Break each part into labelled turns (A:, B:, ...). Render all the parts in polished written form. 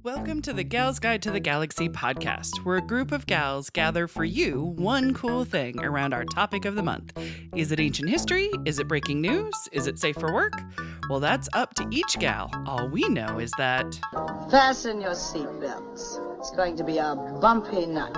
A: Welcome to the Gals Guide to the Galaxy podcast, where a group of gals gather for you one cool thing around our topic of the month. Is it ancient history? Is it breaking news? Is it safe for work? Well, that's up to each gal. All we know is that...
B: Fasten your seatbelts. It's going to be a bumpy night.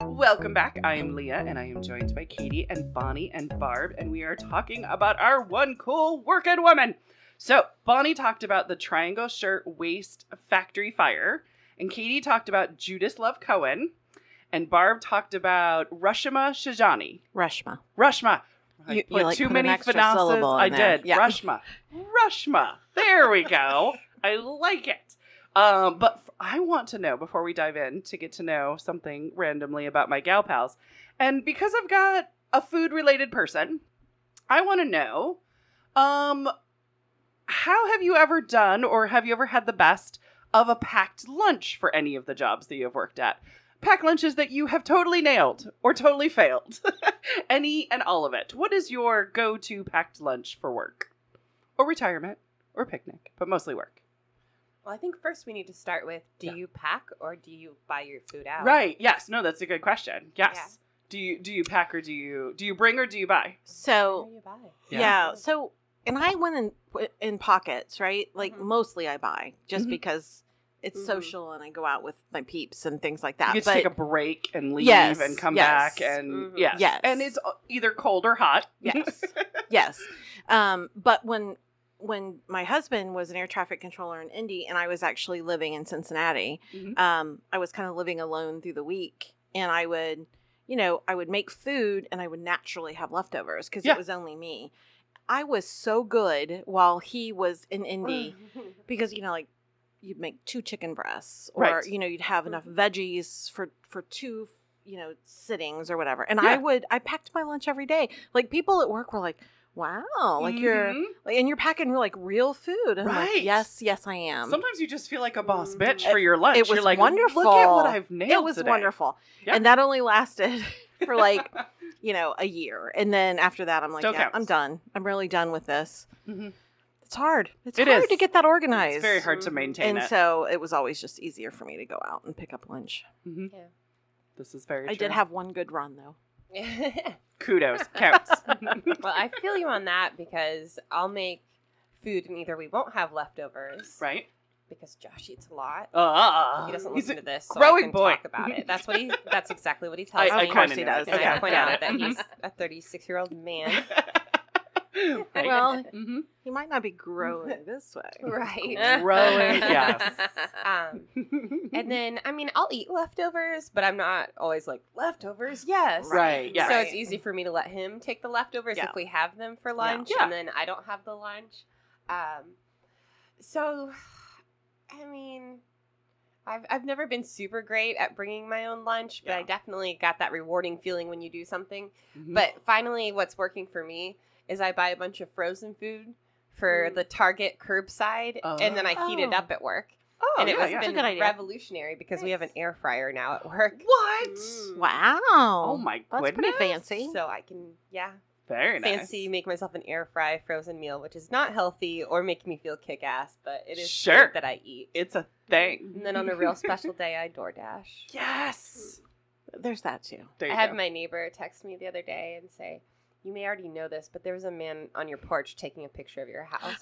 A: Welcome back. I am Leah, and I am joined by Katie and Bonnie and Barb, and we are talking about our one cool working woman. So, Bonnie talked about the triangle shirt waist factory fire, and Katie talked about Judith Love Cohen, and Barb talked about Rushma Shajani.
C: Rushma.
A: I
C: You
A: put too many finales. I did.
C: Yeah.
A: Rushma. There we go. I like it. But I want to know, before we dive in, to get to know something randomly about my gal pals. And because I've got a food-related person, I want to know, how have you ever done, or have you ever had the best of a packed lunch for any of the jobs that you have worked at? Packed lunches that you have totally nailed or totally failed. Any and all of it. What is your go-to packed lunch for work? Or retirement, or picnic, but mostly work.
D: Well, I think first we need to start with, do you pack or do you buy your food out?
A: Right. Yes. No, that's a good question. Yes.
D: Yeah.
A: Do you pack or do you bring or do you buy?
C: So,
D: What do you buy?
C: yeah. So, and I went in pockets, right? Like, mostly I buy, just because it's social and I go out with my peeps and things like that.
A: You get to take a break and leave
C: Yes,
A: and come
C: yes.
A: back and yes.
C: Yes.
A: And it's either cold or hot.
C: Yes. Yes. But when my husband was an air traffic controller in Indy and I was actually living in Cincinnati, I was kind of living alone through the week, and I would make food and I would naturally have leftovers because it was only me. I was so good while he was in Indy because, like, you'd make 2 chicken breasts or,
A: Right.
C: you'd have enough veggies for 2, sittings or whatever. And I packed my lunch every day. Like, people at work were like, wow, like and you're packing like real food. And I'm
A: Right.
C: like, yes, I am.
A: Sometimes you just feel like a boss bitch for your lunch.
C: It was
A: You're like,
C: wonderful.
A: Look at what I've nailed
C: It was
A: today.
C: wonderful.
A: Yeah.
C: And that only lasted for like, a year. And then after that, I'm like,
A: Still counts.
C: I'm done. I'm really done with this.
A: Mm-hmm.
C: It's hard. It's
A: It
C: hard
A: is.
C: to get that organized.
A: It's very hard to maintain
C: And
A: it.
C: so it was always just easier for me to go out and pick up lunch.
A: Mm-hmm.
D: Yeah.
A: This is very
C: I
A: true.
C: did have one good run, though.
A: Kudos. Counts.
D: Well, I feel you on that because I'll make food and either we won't have leftovers.
A: Right?
D: Because Josh eats a lot. He doesn't
A: he's
D: listen
A: a
D: to this, so
A: growing
D: I can
A: boy.
D: talk about it. That's exactly what he tells
A: I
D: me.
C: Of course
A: kinda
C: he
A: know
C: does.
A: that.
D: And
C: Yeah.
D: I point out that he's a 36-year-old man.
A: Right?
C: Well,
A: Mm-hmm.
C: he might not be growing this way.
D: Right.
A: Growing, yes.
D: And then, I'll eat leftovers, but I'm not always like, leftovers? Yes.
A: Right, yes.
D: So it's easy for me to let him take the leftovers
C: Yeah.
D: if we have them for lunch,
A: Yeah.
D: and then I don't have the lunch. I've never been super great at bringing my own lunch, but I definitely got that rewarding feeling when you do something.
A: Mhm.
D: But finally, what's working for me is I buy a bunch of frozen food for the Target curbside, and then I heat it up at work.
A: Oh,
D: And it was
A: yeah.
C: That's a
D: been
C: good idea.
D: revolutionary because we have an air fryer now at work.
A: What?
C: Wow.
A: Oh my
C: That's
A: goodness.
C: pretty fancy.
D: So I can,
A: Very nice.
D: fancy make myself an air fry frozen meal, which is not healthy or make me feel kick ass, but it is
A: Sure.
D: food that I eat.
A: It's a thing.
D: And then on a real special day, I DoorDash.
A: Yes.
C: There's that, too.
A: There
D: I
A: you
D: had
A: go.
D: my neighbor text me the other day and say, "You may already know this, but there was a man on your porch taking a picture of your house."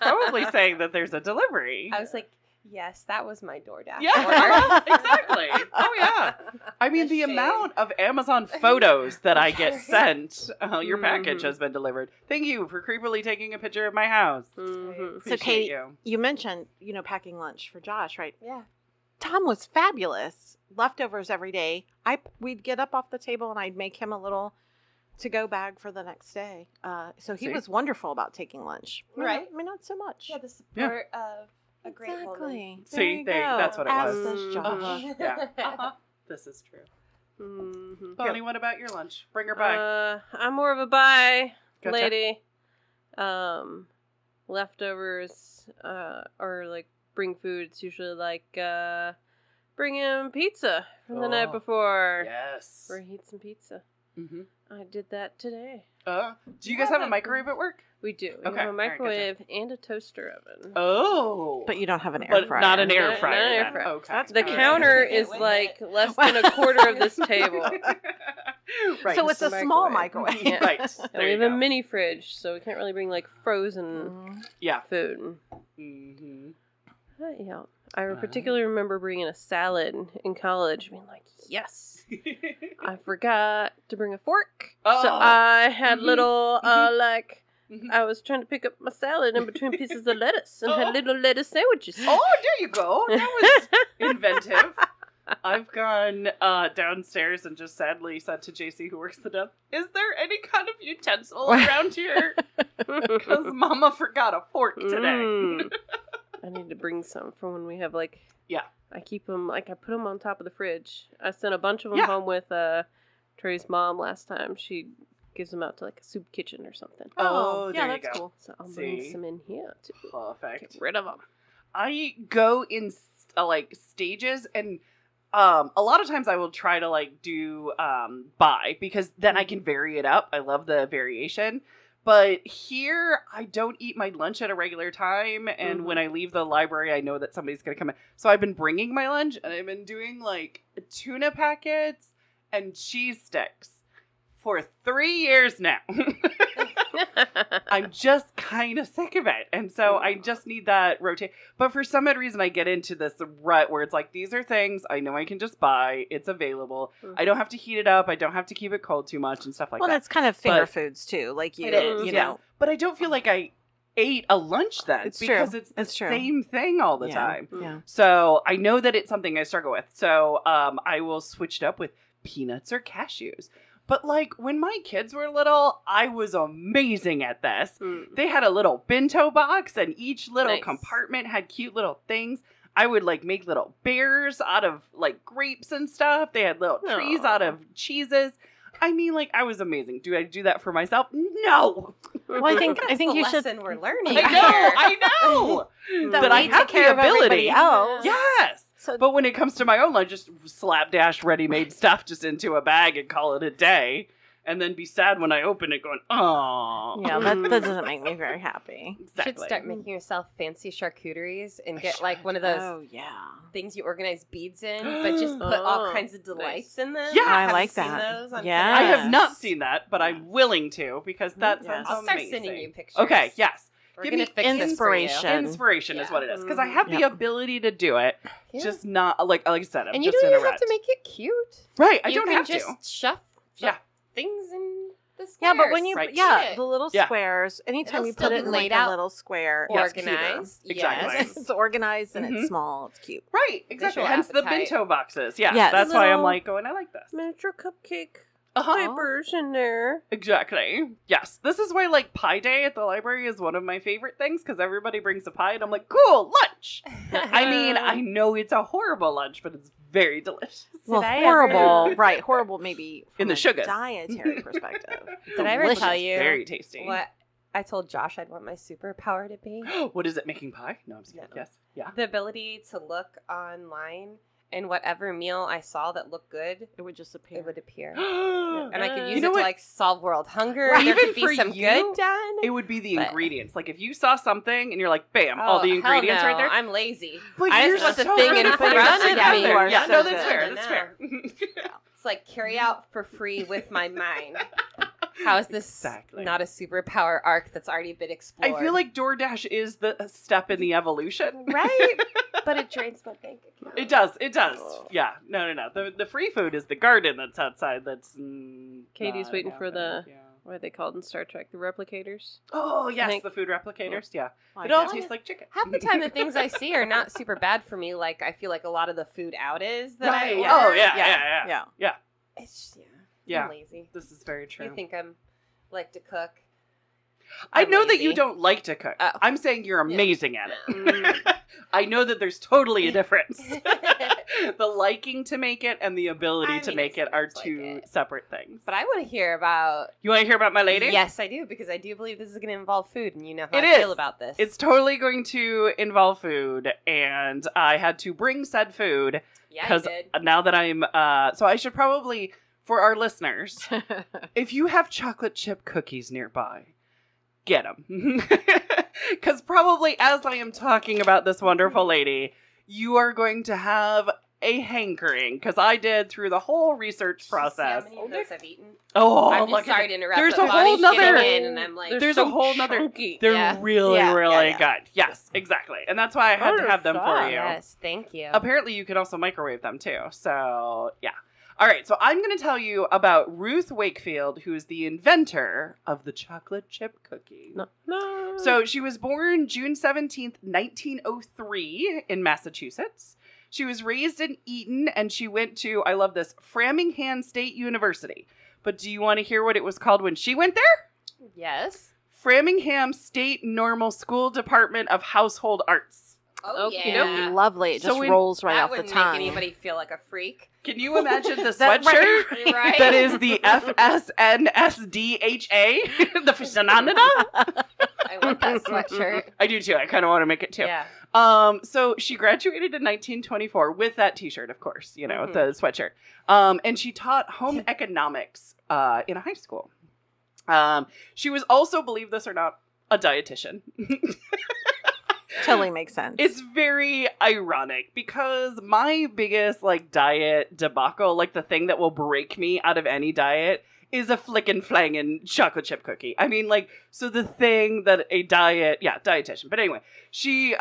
A: Probably saying that there's a delivery.
D: I was like, yes, that was my DoorDash
A: Yeah,
D: order.
A: exactly. Oh, yeah. I mean, the
D: Shame.
A: amount of Amazon photos that I get sent. Your package has been delivered. Thank you for creepily taking a picture of my house.
D: Mhm.
C: So,
A: Appreciate
C: Katie,
A: you.
C: you mentioned, packing lunch for Josh, right?
D: Yeah.
C: Tom was fabulous. Leftovers every day. We'd get up off the table and I'd make him a little to-go bag for the next day. So he
A: See?
C: was wonderful about taking lunch.
D: Right.
C: Not so much.
D: Yeah, the support of a great woman.
C: Exactly.
A: See,
C: There you go.
A: that's what it
C: As
A: was.
C: does Josh.
A: Yeah. This is true.
E: Mm-hmm.
A: Bonnie, what about your lunch? Bring her by.
E: I'm more of a buy
A: Gotcha.
E: lady. Leftovers, or like bring food. It's usually like bring him pizza from the night
A: Oh,
E: before.
A: Yes.
E: Or heat some pizza.
A: Mm-hmm.
E: I did that today.
A: Do you guys have a microwave at work?
E: We do. We
A: Okay,
E: have a
A: all right, gotcha.
E: microwave and a toaster oven.
A: Oh.
C: But you don't have an air
A: But
C: fryer.
A: not an air
E: Not
A: fryer.
E: an air
A: then.
E: fryer.
A: Okay.
E: The
A: All right.
E: counter
D: Can't
E: is
D: win
E: like
D: it.
E: less than a quarter of this table.
A: Right.
C: So it's a
E: the
C: small
E: microwave.
C: microwave.
A: Right.
E: And
A: There
E: we
A: you
E: have a
A: go.
E: mini fridge, so we can't really bring like frozen
A: Yeah.
E: food.
A: Mm-hmm.
E: Yeah. I particularly remember bringing a salad in college, being like, yes. I forgot to bring a fork.
A: Oh.
E: So I had
A: Mhm.
E: little, like,
A: Mhm.
E: I was trying to pick up my salad in between pieces of lettuce and
A: Oh.
E: had little lettuce sandwiches.
A: Oh, there you go. That was inventive. I've gone downstairs and just sadly said to JC, who works the desk, is there any kind of utensil around here? Because Mama forgot a fork today.
E: Mm. I need to bring some for when we have, like,
A: Yeah.
E: I keep them, like, I put them on top of the fridge. I sent a bunch of them
A: Yeah.
E: home with Trey's mom last time. She gives them out to, like, a soup kitchen or something.
A: Oh,
C: yeah,
A: there you
C: that's
A: go.
C: cool.
E: So I'll bring
A: See?
E: some in here, too.
A: Perfect.
E: Get rid of them.
A: I go in like stages, and a lot of times I will try to like do buy, because then I can vary it up. I love the variation. But here, I don't eat my lunch at a regular time, and when I leave the library, I know that somebody's going to come in. So I've been bringing my lunch, and I've been doing like tuna packets and cheese sticks for 3 years now. I'm just kind of sick of it. And so I just need that rotate. But for some odd reason, I get into this rut where it's like, these are things I know I can just buy. It's available. I don't have to heat it up. I don't have to keep it cold too much and stuff like
C: Well,
A: that.
C: that's kind of finger
A: But-
C: foods too. Like you,
A: It is,
C: you
A: yeah.
C: know.
A: But I don't feel like I ate a lunch then,
C: It's
A: because
C: true.
A: it's the
C: It's true.
A: same thing all the
C: Yeah.
A: time.
C: Yeah.
A: So I know that it's something I struggle with. So I will switch it up with peanuts or cashews. But like when my kids were little, I was amazing at this. They had a little bento box, and each little
E: Nice.
A: compartment had cute little things. I would like make little bears out of like grapes and stuff. They had little trees out of cheeses. I mean, like, I was amazing. Do I do that for myself? No.
C: Well, I think
D: That's
C: you
D: the
C: should.
D: lesson we're learning.
A: I know.
C: That
A: But I
C: we
A: have
C: take care
A: the
C: of everybody
A: ability.
C: else.
A: Yes.
C: So
A: But when it comes to my own, I just slapdash ready-made stuff just into a bag and call it a day. And then be sad when I open it going, oh.
C: yeah, that doesn't make me very happy.
D: You
A: Exactly.
D: should start making yourself fancy charcuteries and get like one of those
C: Oh yeah.
D: things you organize beads in, but just put all
E: Oh,
D: kinds of delights in them.
A: Yeah.
C: I
D: Have
C: like
D: you seen
C: that.
D: those on
C: Yeah.
A: I have not
C: Yes.
A: seen that, but I'm willing to, because that sounds
C: Yes.
D: I'll start
A: amazing.
D: sending you pictures.
A: Okay, yes.
D: We're
A: Give
D: gonna
A: me
D: fix this for you.
C: inspiration.
A: Inspiration is
D: Yeah.
A: what it is. Because I have the
C: Yep.
A: ability to do it,
D: Yeah.
A: just not, like I said, I'm
D: And you
A: just
D: don't
A: in a
D: even have
A: rut.
D: to make it cute.
A: Right, I
D: You
A: don't
D: can
A: have
D: just
A: to.
D: shove
A: Yeah.
D: things in the squares.
C: Yeah, but when you
A: Right.
C: yeah, the little
A: Yeah.
C: squares, anytime
D: It'll
C: you
D: still
C: put
D: be
C: it in
D: laid
C: like
D: out,
C: a little square,
A: Yes,
C: it's
D: organized.
A: Exactly.
D: Yes.
C: it's organized and
A: Mhm.
C: it's small. It's cute.
A: Right, exactly.
D: Visual
A: Hence the
D: appetite.
A: bento boxes. Yeah,
C: Yes.
A: that's why I'm
E: Little-
A: like going, I like this.
E: Miniature cupcake
A: Uh-huh.
E: papers in there.
A: Exactly. Yes. This is why, like, pie day at the library is one of my favorite things, because everybody brings a pie, and I'm like, cool, lunch! I mean, I know it's a horrible lunch, but it's very delicious.
C: Well,
D: I
C: horrible, right? Horrible, maybe
A: In
C: from
A: the
C: a
A: sugars.
C: dietary perspective.
D: Did I ever
C: Delicious.
D: tell you
A: Very tasty.
D: what I told Josh I'd want my superpower to be?
A: What is it, making pie? No, I'm just kidding.
D: No.
A: Yes. Yeah.
D: The ability to look online, and whatever meal I saw that looked good,
C: It would just appear.
D: it would appear.
A: And
D: And I could use
A: You
D: it
A: know
D: to
A: what?
D: like solve world hunger.
A: Right.
D: There
A: Even
D: could be
A: for
D: some
A: you,
D: good done.
A: it would be the
D: But-
A: ingredients. Like, if you saw something and you're like, bam,
D: Oh,
A: all the
D: hell
A: ingredients
D: no.
A: right there.
D: I'm lazy.
A: But
D: I
A: you're
D: just want the
A: so
D: thing
A: good
D: in
A: at
D: front
A: putting
D: of
A: it
D: me.
A: together.
C: You are
A: Yeah,
C: so
A: no, that's
C: good.
A: fair.
D: I
A: That's
D: know.
A: fair.
D: It's like carry out for free with my mind. How is this
A: Exactly.
D: not a superpower arc that's already been explored?
A: I feel like DoorDash is the step in the evolution.
D: right, but it drains my bank account.
A: It does. It does.
E: Oh.
A: Yeah. No. The free food is the garden that's outside. That's
E: Katie's
A: not
E: waiting for the
A: happening. Yeah.
E: what are they called in Star Trek? The replicators.
A: Oh yes,
E: think-
A: the food replicators. Yeah.
C: Like
A: It all
C: that.
A: tastes like chicken.
D: Half the time, the things I see are not super bad for me. Like I feel like a lot of the food out is that
A: Right.
D: I order.
A: Oh yeah.
C: Yeah.
D: It's just,
A: Yeah.
D: I'm lazy.
A: This is very true.
D: You think I'm like to cook?
A: I
D: I'm
A: know that you
D: lazy.
A: don't like to cook.
D: Oh.
A: I'm saying you're amazing at it.
E: Mm.
A: I know that there's totally a difference. The liking to make it and the ability
D: I
A: to
D: mean,
A: make
D: I
A: it are
D: like
A: two
D: it.
A: separate things.
D: But I want to hear about.
A: You want to hear about my lady?
D: Yes, I do, because I do believe this is going to involve food, and you know how
A: It
D: I feel
A: is.
D: about this.
A: It's totally going to involve food, and I had to bring said food
D: yeah, you
A: because
D: did.
A: now that I'm so I should probably, for our listeners, if you have chocolate chip cookies nearby, get them. Because probably as I am talking about this wonderful lady, you are going to have a hankering, because I did through the whole research process.
D: How many of those I've eaten?
A: Oh,
D: I'm just sorry to interrupt.
A: There's
D: but
A: a whole
D: Bonnie's getting
A: nother.
D: in, and I'm like,
A: There's
E: so
A: a whole nother.
E: chunky.
A: They're
D: Yeah.
A: really,
C: Yeah,
A: really
C: yeah.
A: good. Yes, exactly, and that's why I had to have them for you.
D: yes, thank you.
A: Apparently, you can also microwave them too. So yeah. All right, so I'm going to tell you about Ruth Wakefield, who is the inventor of the chocolate chip cookie.
E: No.
A: So she was born June 17th, 1903 in Massachusetts. She was raised in Eton, and she went to, I love this, Framingham State University. But do you want to hear what it was called when she went there?
D: Yes.
A: Framingham State Normal School Department of Household Arts.
D: Oh,
E: Okey
D: yeah.
E: dokey.
C: Lovely. It
A: So
C: just
A: when-
C: rolls right
D: that
C: off the
D: wouldn't
C: tongue.
D: make anybody feel like a freak.
A: Can you imagine the
C: That-
A: sweatshirt?
D: Right?
A: That is the FSNSDHA, the Phenomena.
D: I want that sweatshirt.
A: I do too. I kind of want to make it too.
D: Yeah.
A: So she graduated in 1924 with that T-shirt, of course, you know,
D: Mhm.
A: the sweatshirt. And she taught home economics in a high school. She was also, believe this or not, a dietitian.
C: Totally makes sense.
A: It's very ironic because my biggest like diet debacle, like the thing that will break me out of any diet, is a flickin' flangin' chocolate chip cookie. I mean, like, so the thing that a dietitian. But anyway, she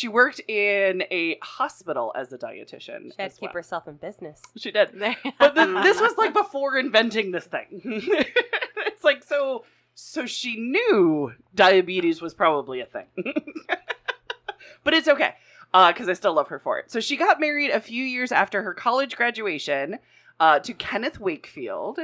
A: worked in a hospital as a dietitian.
D: She had
A: as
D: to keep
A: well.
D: herself in business.
A: She did. But this was like before inventing this thing. It's like, so she knew diabetes was probably a thing. But it's okay, because I still love her for it. So she got married a few years after her college graduation to Kenneth Wakefield.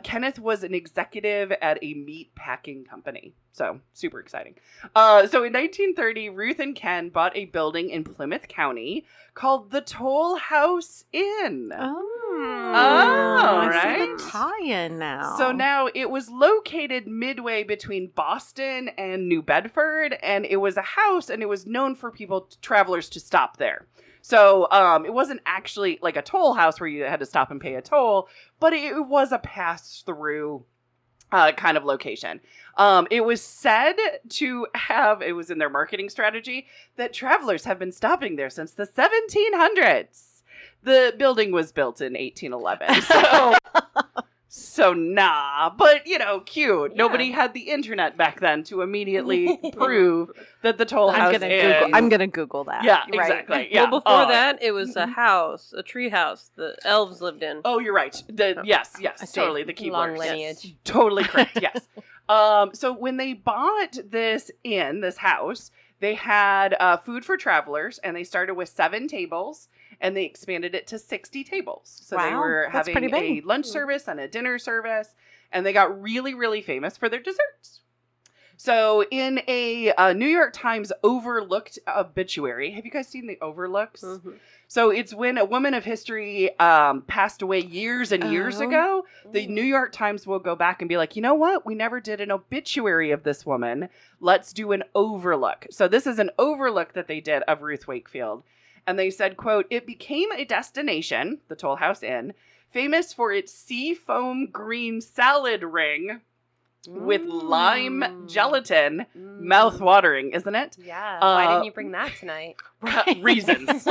A: Kenneth was an executive at a meat packing company. So super exciting. So in 1930, Ruth and Ken bought a building in Plymouth County called the Toll House Inn.
C: I
A: right.
C: see the tie-in now.
A: So now it was located midway between Boston and New Bedford, and it was a house, and it was known for travelers to stop there. So it wasn't actually like a toll house where you had to stop and pay a toll, but it was a pass-through kind of location. It was said to have, it was in their marketing strategy, that travelers have been stopping there since the 1700s. The building was built in 1811, so nah, but you know, cute.
D: Yeah.
A: Nobody had the internet back then to immediately prove that the Toll House
C: I'm gonna Google that.
A: Yeah,
C: Right.
A: exactly. Yeah.
E: Well, before that, it was a house, a tree house the elves lived in.
A: Oh, you're right. Yes,
C: I see.
A: totally. The keyboard.
D: Long lineage.
A: Yes. Totally correct. Yes. So when they bought this house, they had food for travelers, and they started with 7 tables, and they expanded it to 60 tables. So they
C: Wow,
A: were
C: that's
A: having
C: pretty
A: a
C: big.
A: lunch service and a dinner service, and they got really, really famous for their desserts. So in a New York Times Overlooked obituary, have you guys seen the Overlooks?
E: Mhm.
A: So it's when a woman of history passed away years and years
C: Oh.
A: ago. The New York Times will go back and be like, you know what? We never did an obituary of this woman. Let's do an overlook. So this is an overlook that they did of Ruth Wakefield. And they said, quote, "It became a destination, the Toll House Inn, famous for its sea foam green salad ring with lime gelatin. Mouth-watering, isn't it?
D: Yeah. Why
A: Uh,
D: didn't you bring that tonight?
A: Reasons.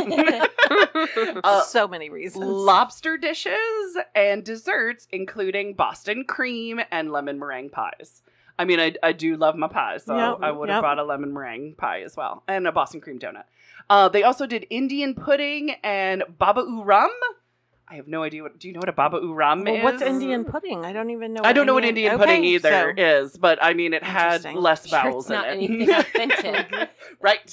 C: So many reasons.
A: Lobster dishes and desserts, including Boston cream and lemon meringue pies. I mean, I do love my pies, so
C: Yep,
A: I would have
C: yep.
A: brought a lemon meringue pie as well, and a Boston cream donut. They also did Indian pudding and baba ram. I have no idea do you know what a baba ram
C: Well,
A: is?
C: what's Indian pudding? I don't even know.
A: I don't know what Indian pudding either
C: so-
A: is, but I mean, it had
C: Interesting.
A: less
D: Sure,
A: vowels
D: it's not
A: in it.
D: anything authentic.
A: Right.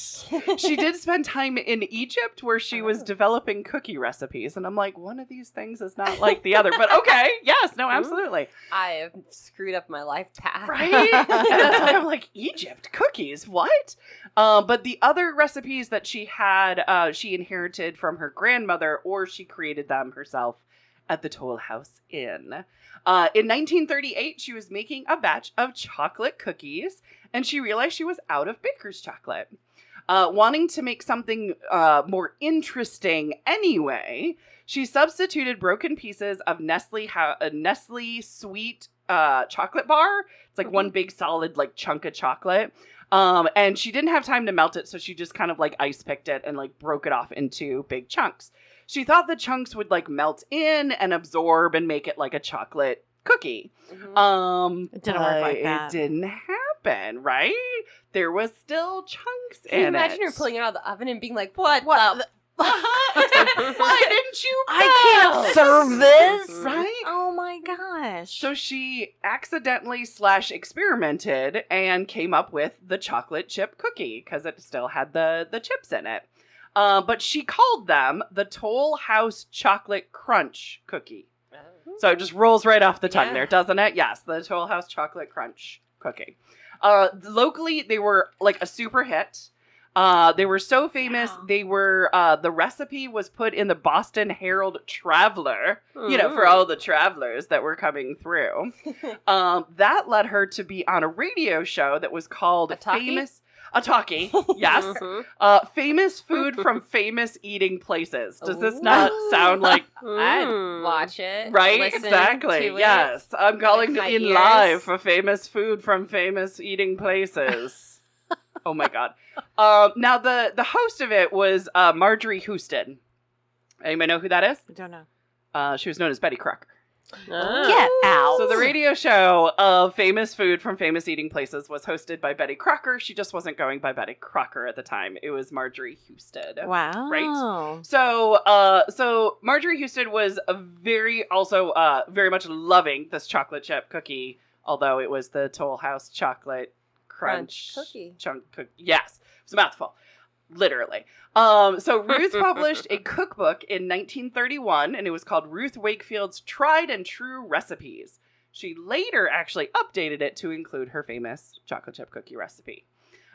A: She did spend time in Egypt where she was developing cookie recipes. And I'm like, one of these things is not like the other. But okay. Yes. No, absolutely.
D: I have screwed up my life path.
A: Right. And that's why I'm like, Egypt cookies? What? But the other recipes that she had, she inherited from her grandmother, or she created them herself at the Toll House Inn. In 1938, she was making a batch of chocolate cookies, and she realized she was out of baker's chocolate. Wanting to make something more interesting anyway, she substituted broken pieces of Nestle sweet chocolate bar. It's like one big solid like chunk of chocolate. And she didn't have time to melt it, so she just kind of like ice picked it and like broke it off into big chunks. She thought the chunks would like melt in and absorb and make it like a chocolate cookie.
C: It didn't work like that.
A: It didn't happen, right? There was still chunks in it.
D: Can you imagine her pulling it out of the oven and being like, what?
A: Why didn't you melt?
C: I can't serve this.
A: Right?
C: Oh my gosh.
A: So she accidentally / experimented and came up with the chocolate chip cookie because it still had the chips in it. But she called them the Toll House Chocolate Crunch Cookie. So it just rolls right off the tongue there, doesn't it? Yes, the Toll House Chocolate Crunch Cookie. Locally, they were like a super hit. They were so famous. Yeah. They were, the recipe was put in the Boston Herald Traveler, for all the travelers that were coming through. That led her to be on a radio show that was called A Talkie, yes. Famous food from famous eating places. Does this not sound like...
D: I'd watch it.
A: Right? Exactly. Yes. I'm calling in live for famous food from famous eating places. Oh my God. Now, the host of it was Marjorie Houston. Anybody know who that is?
C: I don't know.
A: She was known as Betty Crocker.
C: Get out.
A: So the radio show of famous food from famous eating places was hosted by Betty Crocker. She just wasn't going by Betty Crocker at the time. It was Marjorie Houston.
C: Wow.
A: Right? So Marjorie Houston was very much loving this chocolate chip cookie, although it was the Toll House Chocolate Crunch
D: cookie.
A: Chunk cookie. Yes. It was a mouthful. Literally. So Ruth published a cookbook in 1931, and it was called Ruth Wakefield's Tried and True Recipes. She later actually updated it to include her famous chocolate chip cookie recipe.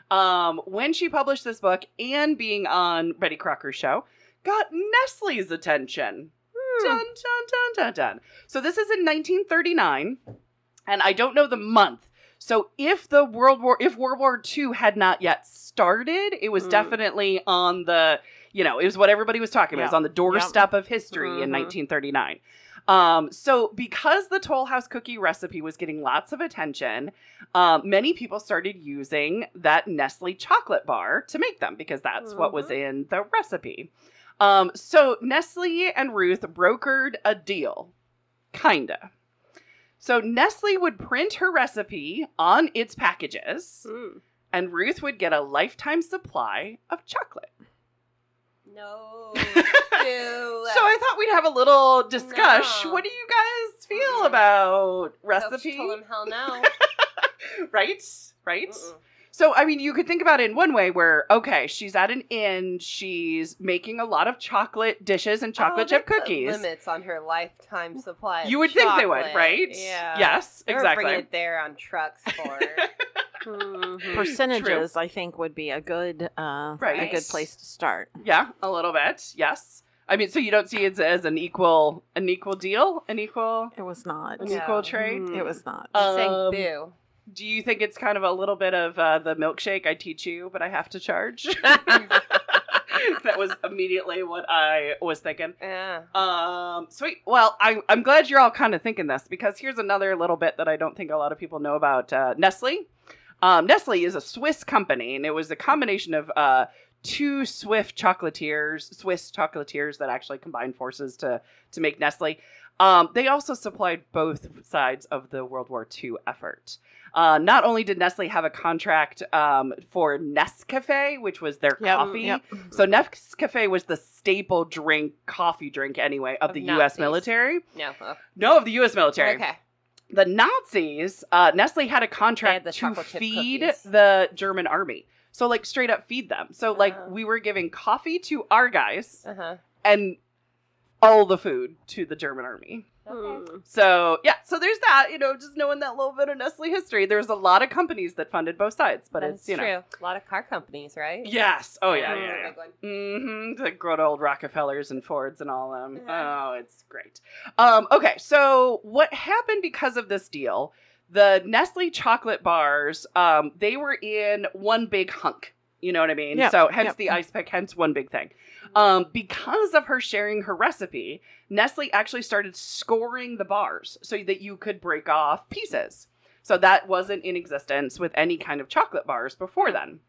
A: When she published this book and being on Betty Crocker's show, got Nestle's attention. Dun, dun, dun, dun, dun. So this is in 1939, and I don't know the month. So if World War II had not yet started, it was definitely on the, it was what everybody was talking about. It was on the doorstep of history in 1939. So because the Toll House cookie recipe was getting lots of attention, many people started using that Nestle chocolate bar to make them because that's what was in the recipe. So Nestle and Ruth brokered a deal. Kinda. So Nestle would print her recipe on its packages, and Ruth would get a lifetime supply of chocolate.
D: No.
A: So I thought we'd have a little discussion. No. What do you guys feel about recipe?
D: Told him hell no.
A: Right? So, I mean, you could think about it in one way where, okay, she's at an inn, she's making a lot of chocolate dishes and chocolate chip cookies.
D: Limits on her lifetime supply.
A: You would think they would, right?
D: Yeah.
A: Yes,
D: they
A: exactly.
D: Bring it there on trucks for
C: percentages.
A: True.
C: I think would be a good place to start.
A: Yeah, a little bit. Yes. I mean, so you don't see it as an equal deal,
C: It was not
A: equal trade.
C: It was not.
D: Saying boo.
A: Do you think it's kind of a little bit of the milkshake I teach you, but I have to charge? That was immediately what I was thinking.
D: Yeah.
A: Sweet. Well, I'm glad you're all kind of thinking this because here's another little bit that I don't think a lot of people know about Nestle. Nestle is a Swiss company, and it was a combination of two Swiss chocolatiers that actually combined forces to make Nestle. They also supplied both sides of the World War II effort. Not only did Nestle have a contract for Nescafe, which was their coffee. Yep. So Nescafe was the staple coffee drink anyway, of the U.S. military. No, of the U.S. military.
D: Okay.
A: The Nazis, Nestle had a contract to feed the German army. So, like, straight up feed them. So, we were giving coffee to our guys and all the food to the German army.
D: Okay.
A: So there's that, just knowing that little bit of Nestle history. There's a lot of companies that funded both sides, but
D: that's true. A lot of car companies, right?
A: Yes. Oh, yeah.
D: That's a big one.
A: Mm-hmm. The good old Rockefellers and Fords and all them. Oh, it's great. Okay, so what happened because of this deal, the Nestle chocolate bars, they were in one big hunk. You know what I mean?
C: Yep.
A: So hence the ice pick, hence one big thing. Because of her sharing her recipe, Nestle actually started scoring the bars so that you could break off pieces. So that wasn't in existence with any kind of chocolate bars before then.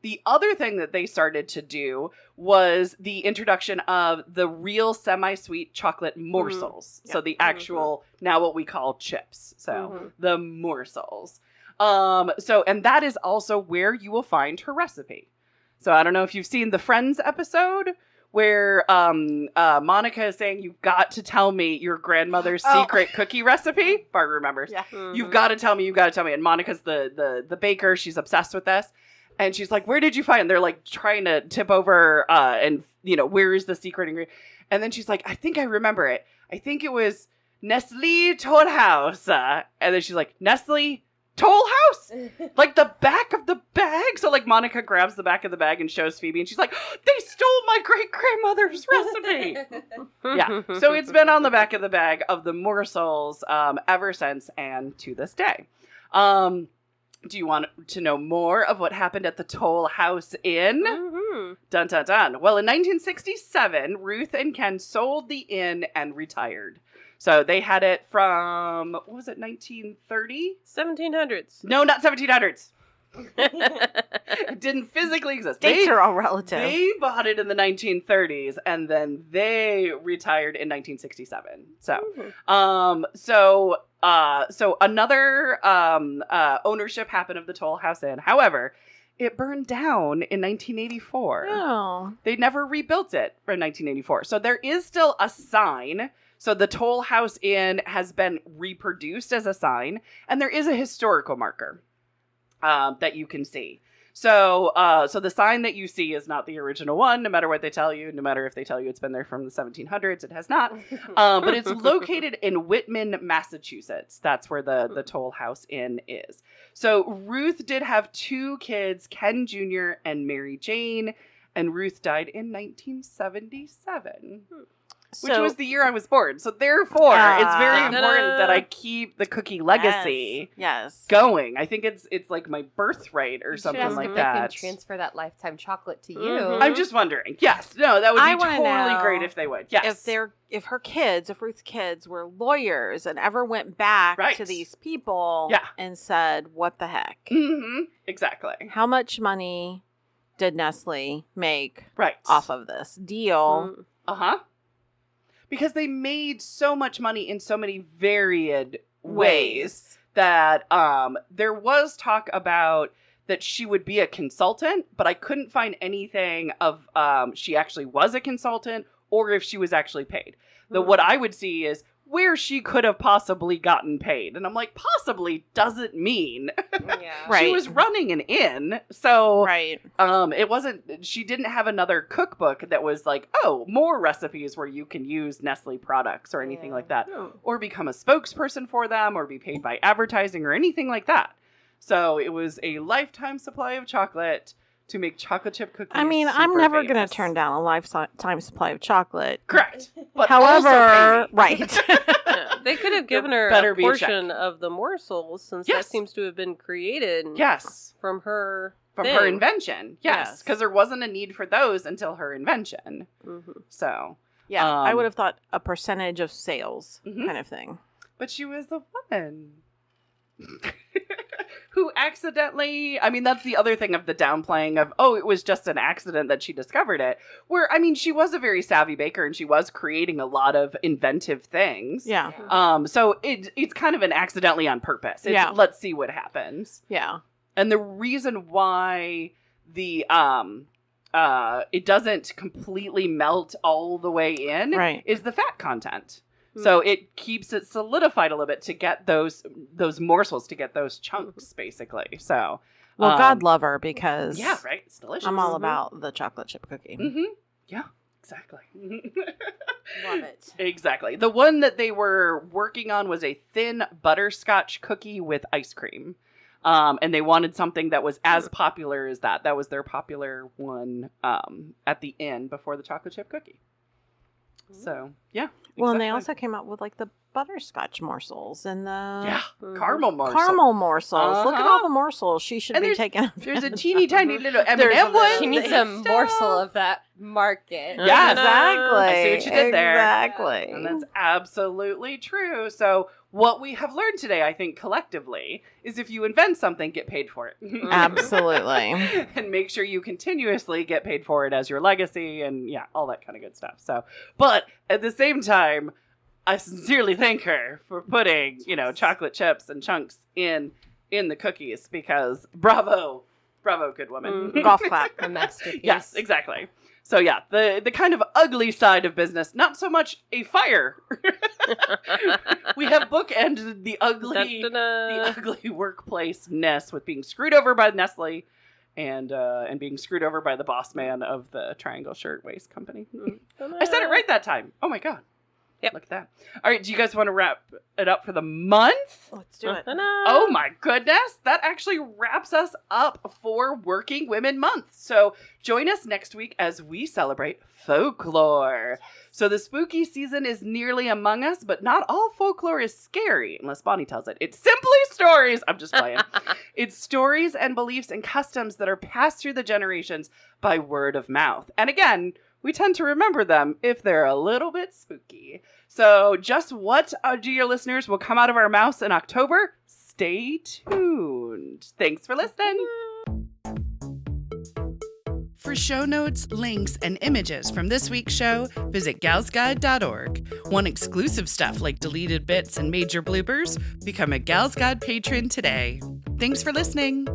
A: The other thing that they started to do was the introduction of the real semi-sweet chocolate morsels. So the actual, now what we call chips. So the morsels. And that is also where you will find her recipe. So I don't know if you've seen the Friends episode where Monica is saying, you've got to tell me your grandmother's secret cookie recipe. Bart remembers. Yeah. You've got to tell me. And Monica's the baker. She's obsessed with this. And she's like, where did you find? They're like trying to tip over and, where is the secret ingredient? And then she's like, I think I remember it. I think it was Nestle Toll House. And then she's like, Nestle Toll House? Like the back of the bag? So like Monica grabs the back of the bag and shows Phoebe. And she's like, they stole my great-grandmother's recipe. Yeah. So it's been on the back of the bag of the morsels ever since and to this day. Do you want to know more of what happened at the Toll House Inn? Dun, dun, dun. Well, in 1967, Ruth and Ken sold the inn and retired. So they had it from, what was it, 1930?
E: 1700s.
A: No, not 1700s. It didn't physically exist.
C: Dates are all relative.
A: They bought it in the 1930s, and then they retired in 1967. So another ownership happened of the Toll House Inn. However, it burned down in 1984.
C: Oh.
A: They never rebuilt it in 1984. So there is still a sign. So the Toll House Inn has been reproduced as a sign, and there is a historical marker that you can see. So the sign that you see is not the original one, no matter what they tell you, no matter if they tell you it's been there from the 1700s, it has not. But it's located in Whitman, Massachusetts. That's where the Toll House Inn is. So Ruth did have 2 kids, Ken Jr. and Mary Jane, and Ruth died in 1977. Which was the year I was born. So therefore, it's very important that I keep the cookie legacy going. I think it's like my birthright or something like that.
D: They can transfer that lifetime chocolate to you.
A: I'm just wondering. Yes. No, that would be totally great if they would. Yes.
C: If Ruth's kids were lawyers and ever went back to these people and said, what the heck?
A: Mm-hmm. Exactly.
C: How much money did Nestle make off of this deal?
A: Uh-huh. Because they made so much money in so many varied ways that there was talk about that she would be a consultant, but I couldn't find anything of she actually was a consultant or if she was actually paid. What I would see is where she could have possibly gotten paid. And I'm like, possibly doesn't mean she was running an inn. So it wasn't, she didn't have another cookbook that was like, oh, more recipes where you can use Nestle products or anything like that. Or become a spokesperson for them or be paid by advertising or anything like that. So it was a lifetime supply of chocolate to make chocolate chip cookies.
C: I mean, I'm never going to turn down a lifetime supply of chocolate.
A: Correct. But
C: however,
E: they could have given her a portion of the morsels since that seems to have been created from her
A: her invention. Yes, because there wasn't a need for those until her invention. So,
C: I would have thought a percentage of sales kind of thing.
A: But she was the woman who accidentally, I mean, that's the other thing of the downplaying of, oh, it was just an accident that she discovered it. Where, I mean, she was a very savvy baker and she was creating a lot of inventive things. Yeah. So it's kind of an accidentally on purpose. It's, let's see what happens. Yeah. And the reason why the it doesn't completely melt all the way in is the fat content. So it keeps it solidified a little bit to get those morsels, to get those chunks, basically. So,
C: well, God love her because
A: it's delicious.
C: I'm all about the chocolate chip cookie.
A: Yeah, exactly.
C: Love it.
A: Exactly. The one that they were working on was a thin butterscotch cookie with ice cream, and they wanted something that was as popular as that. That was their popular one at the end before the chocolate chip cookie. So, yeah.
C: Well, and they also came out with like the butterscotch morsels and the
A: Yeah, caramel morsel.
C: caramel morsels. Look at
A: Uh-huh.
C: all the morsels she should
A: And
C: be
A: there's-
C: taking.
A: There's a teeny tiny little
C: There's
A: M&M
C: a
A: one.
D: She needs a morsel of that market.
A: Yeah,
C: exactly.
A: I see what you did there.
C: Exactly.
A: And that's absolutely true. So what we have learned today, I think, collectively, is if you invent something, get paid for it.
C: Absolutely.
A: And make sure you continuously get paid for it as your legacy and, yeah, all that kind of good stuff. So, but at the same time, I sincerely thank her for putting, chocolate chips and chunks in the cookies because bravo, good woman.
C: Golf clap.
D: A masterpiece.
A: Yes, exactly. So yeah, the kind of ugly side of business, not so much a fire. We have bookended the ugly workplace-ness with being screwed over by Nestle and being screwed over by the boss man of the Triangle Shirt Waist Company. I said it right that time. Oh my god.
E: Yep.
A: Look at that. All right, do you guys want to wrap it up for the month?
C: Let's do it.
A: Oh my goodness. That actually wraps us up for Working Women Month. So join us next week as we celebrate folklore. So the spooky season is nearly among us, but not all folklore is scary, unless Bonnie tells it. It's simply stories. I'm just playing. It's stories and beliefs and customs that are passed through the generations by word of mouth. And again, we tend to remember them if they're a little bit spooky. So just what, dear listeners, will come out of our mouths in October? Stay tuned. Thanks for listening. For show notes, links, and images from this week's show, visit galsguide.org. Want exclusive stuff like deleted bits and major bloopers? Become a Gals Guide patron today. Thanks for listening.